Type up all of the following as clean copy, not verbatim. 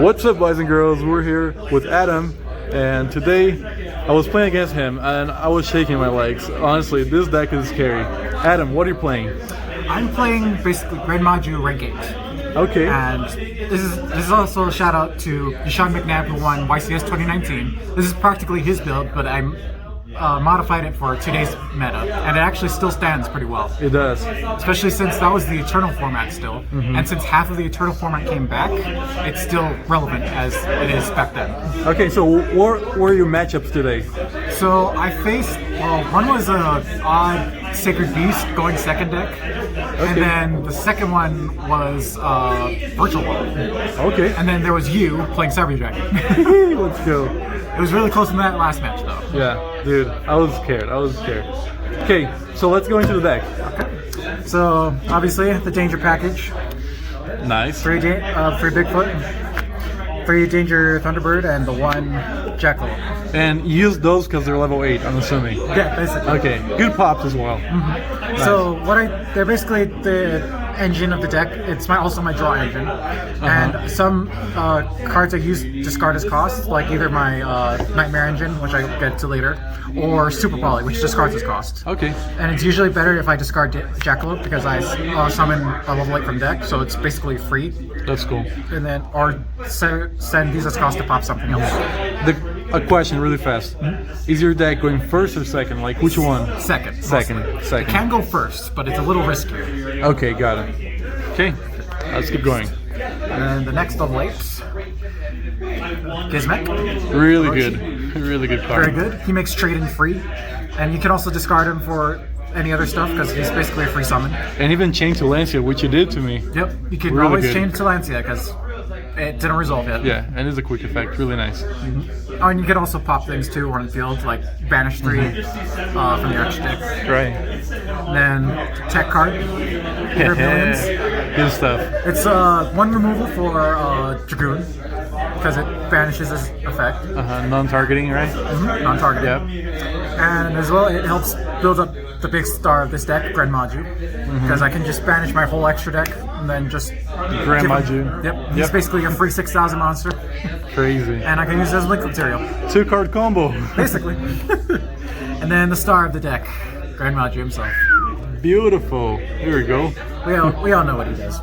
What's up, boys and girls? We're here with Adam, and today I was playing against him and I was shaking my legs. Honestly, this deck is scary. Adam, what are you playing? I'm playing basically Gren Maju rank 8. Okay. And this is also a shout out to Sean McNabb, who won YCS 2019. This is practically his build, but I modified it for today's meta, and it actually still stands pretty well. It does. Especially since that was the Eternal format still, and since half of the Eternal format came back, it's still relevant as it is back then. Okay, so what were your matchups today? So I faced, one was a odd Sacred Beast going second deck, and then the second one was Virtual World. Okay. And then there was you playing Cyber Dragon. Let's go. It was really close in that last match, though. Yeah, dude, I was scared. Okay, so let's go into the deck. Okay. So obviously the Danger package. Nice. 3 Bigfoot, 3 Danger Thunderbird, and the 1 Jackal. And use those because they're level 8, I'm assuming. Yeah, basically. Okay, good pops as well. Nice. So they're basically the engine of the deck. It's also my draw engine, and some cards I use discard as cost, like either my Nightmare engine, which I get to later, or Super Poly, which discards as cost. Okay. And it's usually better if I discard Jackalope because I summon a level 8 from deck, so it's basically free. That's cool. And then or send these as cost to pop something else. A question really fast. Is your deck going first or second? Like which one? Second. Second. It can go first, but it's a little riskier. Okay, got it. Okay, let's keep going. And the next level 8, Gizmek. Really good. Really good card. Very good. He makes trading free, and you can also discard him for any other stuff because he's basically a free summon. And even change to Lancia, which you did to me. Yep, you can really always good. change to Lancia because it didn't resolve yet. Yeah, and it's a quick effect. Really nice. Oh, and you can also pop things too on the field, like banish 3 from the arch deck. Right. And then tech card. Good stuff. It's 1 removal for Dragoon because it banishes his effect. Non-targeting, right? Non-targeting. Yep. And as well, it helps build up the big star of this deck, Gren Maju, because I can just banish my whole extra deck and then just Gren Maju. Yep. He's basically a free 6,000 monster. Crazy. And I can use it as link material. 2-card combo. Basically. And then the star of the deck, Gren Maju himself. Beautiful. Here we go. We all know what he does.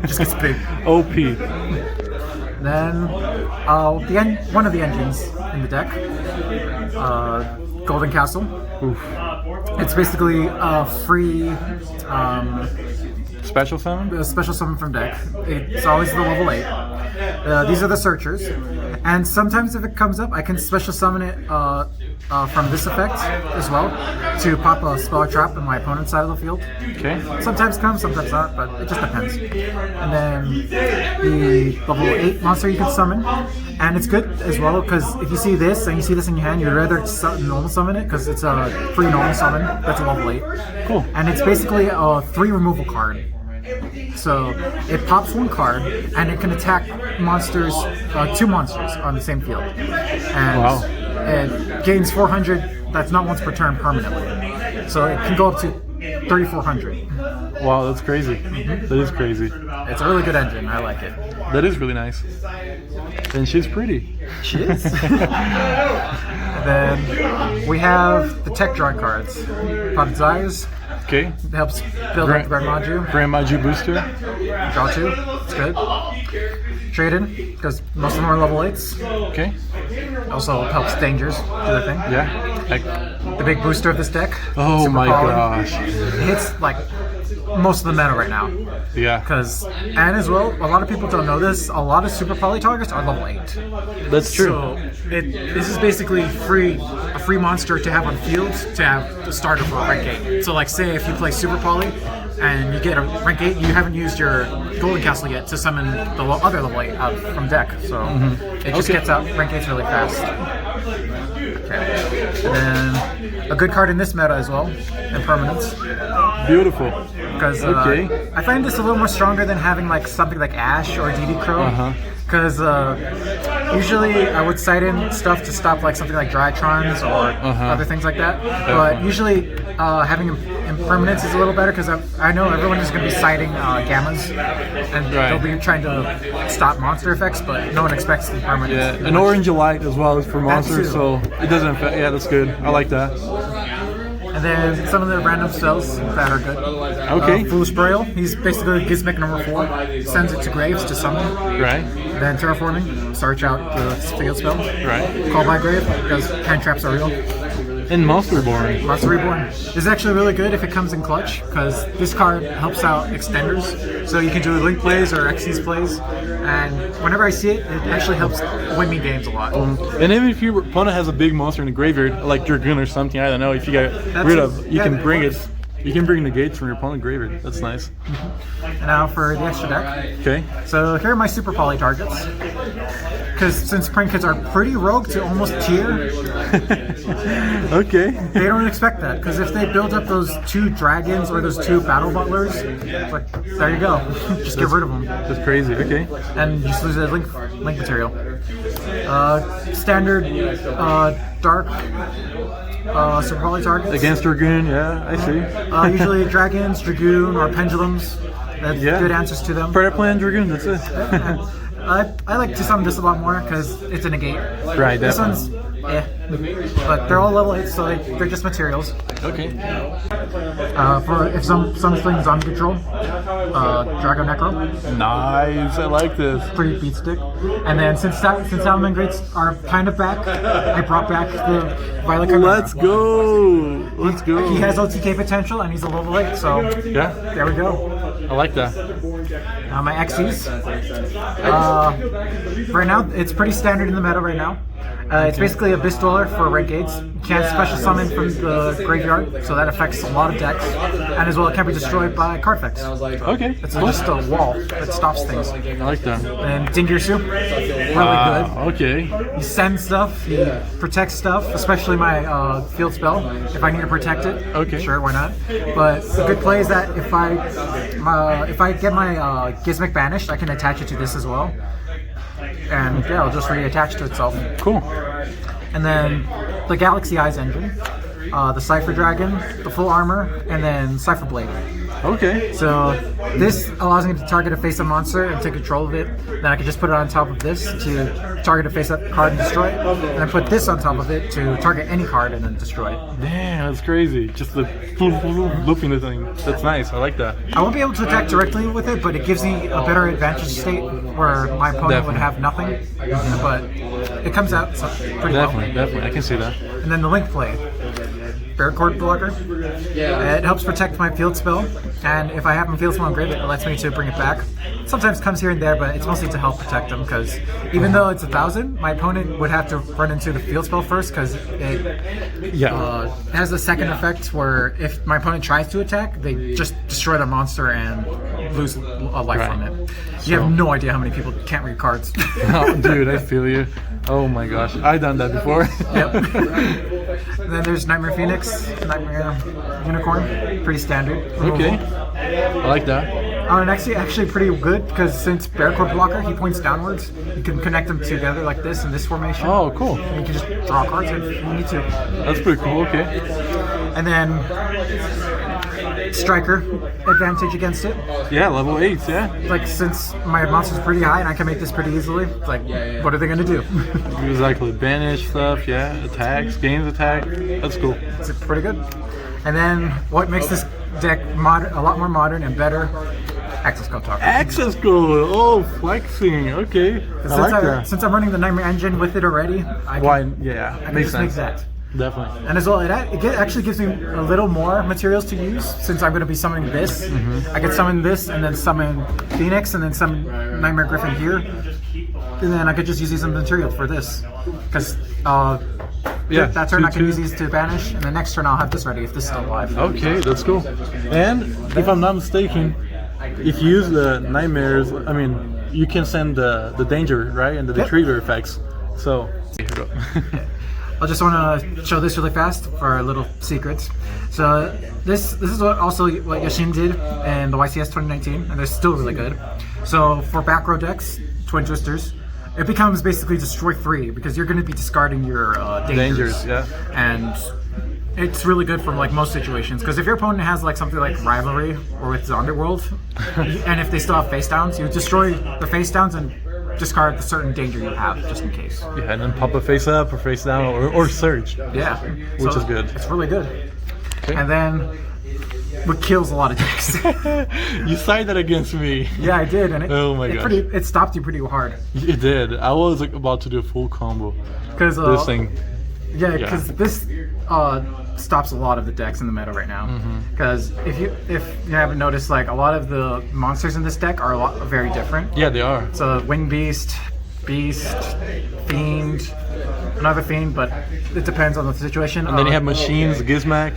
Just gets big. OP. Then one of the engines in the deck, Golden Castle. Oof. It's basically a free Special summon? a special summon from deck. It's always the level 8. These are the searchers, and sometimes if it comes up, I can special summon it from this effect as well to pop a spell trap in my opponent's side of the field. Okay. Sometimes comes, sometimes not, but it just depends. And then the level 8 monster you can summon, and it's good as well because if you see this and you see this in your hand, you'd rather normal summon it because it's a free normal summon that's a level 8. Cool. And it's basically a 3 removal card. So it pops 1 card and it can attack monsters, 2 monsters on the same field. And it gains 400, that's not once per turn permanently. So it can go up to 3,400. Wow, that's crazy. That is crazy. It's a really good engine, I like it. That is really nice. And she's pretty. She is. Then we have the tech drawing cards. Potted Eyes. Okay. It helps build up the Gren Maju. Gren Maju booster. Draw 2. It's good. Trade in, because most of them are level 8s. Okay. Also helps Dangers do their thing. Yeah. The big booster of this deck. Oh Super my Poly. gosh. It hits like most of the meta right now. Yeah. And as well, a lot of people don't know this, a lot of Super Poly targets are level 8. That's true. So this is basically a free monster to have on field to have the starter for a rank 8. So like say if you play Super Poly and you get a rank 8, you haven't used your Golden Castle yet to summon the other level 8 out from deck. So it just gets out rank 8s really fast. Okay. And then a good card in this meta as well, Impermanence. Beautiful. Because I find this a little more stronger than having like something like Ash or DD Crow. because usually I would sight in stuff to stop like something like Drytrons or other things like that. But usually having impermanence is a little better because I know everyone is going to be sighting gammas, and they'll be trying to stop monster effects, but no one expects impermanence. Yeah, an orange light as well as for monsters, so it doesn't affect. Yeah, that's good. I like that. And then some of the random spells that are good. Okay. Foolish Burial. He's basically Gizmic number 4. Sends it to graves to summon. Right. Then Terraforming. Search out the field spell. Right. Call by Grave because hand traps are real. And Monster Reborn. Monster Reborn is actually really good if it comes in clutch because this card helps out extenders. So you can do Link plays or Xyz plays. And whenever I see it, it actually helps win me games a lot. And even if your opponent has a big monster in the graveyard, like Dragoon or something, I don't know, if you get rid of, you can bring it. You can bring the gates from your opponent's graveyard. That's nice. And now for the extra deck. Okay. So here are my super poly targets. Because since prank kids are pretty rogue to almost tier, okay. They don't expect that. Because if they build up those 2 dragons or those 2 battle butlers, like there you go, just get rid of them. That's crazy. Okay. And you just lose the link material. Standard dark super poly targets against Dragoon. Yeah, I see. Usually dragons, Dragoon, or pendulums. That's good answers to them. Predator Plan Dragoon. That's it. I like to summon this a lot more because it's a negate. Right, This definitely. one's but they're all level 8, so they're just materials. Okay. For if something's on control, Drago Necro. Nice, I like this. Pretty beat stick. And then since Salmon Greats are kind of back, I brought back the Violet card. Let's go. Let's go. He has OTK potential and he's a level 8, so yeah, there we go. I like that. My Xyz. Right now, it's pretty standard in the meta right now. It's basically a Abyss Dweller for Renegades. You can't special summon from the graveyard, so that affects a lot of decks. And as well, it can't be destroyed by card effects. Okay. It's just a wall that stops things. I like that. And Dingirsu, really good. Okay. He sends stuff, he protects stuff, especially my field spell, if I need to protect it. Okay. Sure, why not? But the good play is that if I get my Gizmic banished, I can attach it to this as well. And yeah, it'll just reattach to itself. Cool. And then the Galaxy Eyes engine, the Cypher Dragon, the full armor, and then Cypher Blade. Okay. So this allows me to target a face-up monster and take control of it. Then I can just put it on top of this to target a face-up card and destroy it. And then put this on top of it to target any card and then destroy it. Damn, that's crazy. Just the looping the thing. That's nice. I like that. I won't be able to attack directly with it, but it gives me a better advantage state where my opponent would have nothing. But it comes out pretty well. Definitely. I can see that. And then the Link play. Paracord Blocker. It helps protect my field spell, and if I have my field spell engraved, it lets me to bring it back. It sometimes comes here and there, but it's mostly to help protect them, because even though it's 1,000, my opponent would have to run into the field spell first, because it has a second effect where if my opponent tries to attack, they just destroy the monster and lose a life from it. You have no idea how many people can't read cards. Oh, dude, I feel you. Oh my gosh, I've done that before. Yep. And then there's Nightmare Phoenix, Nightmare Unicorn, pretty standard. Okay, I like that. And actually pretty good, because since Paracord Blocker, he points downwards. You can connect them together like this in this formation. Oh, cool. And you can just draw cards if you need to. That's pretty cool, okay. And then Striker advantage against it. Yeah, level 8, yeah. Like, since my monster's pretty high and I can make this pretty easily, like, what are they going to do? Exactly. Banish stuff, yeah. Attacks, gains attack. That's cool. It's pretty good. And then what makes this deck a lot more modern and better? Access Code Talker. Access Code! Oh, flexing. Okay. Since I'm running the Nightmare Engine with it already, I can makes just sense. make that. Definitely. And as well, it actually gives me a little more materials to use, since I'm going to be summoning this. I can summon this, and then summon Phoenix, and then summon Nightmare Griffin here. And then I could just use these as material for this. Because that turn I can use these to banish, and the next turn I'll have this ready if this is still alive. Okay, that's cool. And if I'm not mistaken, if you use the Nightmares, I mean, you can send the danger, right? And the retriever effects. So, here we go. I just want to show this really fast for our little secrets. So this is what Yashin did in the YCS 2019, and they're still really good. So for back row decks, Twin Twisters, it becomes basically destroy 3 because you're going to be discarding your dangers. Yeah. And it's really good for like most situations because if your opponent has like something like Rivalry or with Zonderworld, and if they still have face downs, you destroy the face downs and discard the certain danger you have just in case. Yeah, and then pop a face up or face down or surge. Yeah, which is good. It's really good. Okay. And then what kills a lot of decks. You sided that against me. Yeah, I did, and it stopped you pretty hard. It did. I was like, about to do a full combo. Because this thing. Yeah, because this stops a lot of the decks in the meta right now. Because if you haven't noticed, like a lot of the monsters in this deck are very different. Yeah, they are. So Wing Beast, Fiend, another Fiend, but it depends on the situation. And then you have Machines, Gizmac.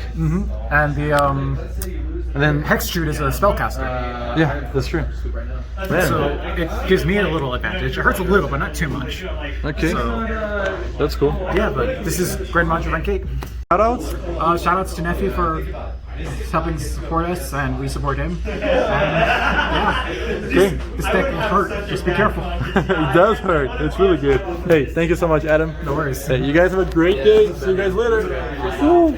And then Hextrude is a spellcaster. Yeah, that's true. Man. So it gives me a little advantage. It hurts a little, but not too much. Okay. So, that's cool. Yeah, but this is Gren Maju rank 8. Shoutouts? Shoutouts to Nephew for helping support us, and we support him. And yeah, this deck will hurt. Just be careful. It does hurt. It's really good. Hey, thank you so much, Adam. No worries. Hey, you guys have a great day. See you guys later. Woo.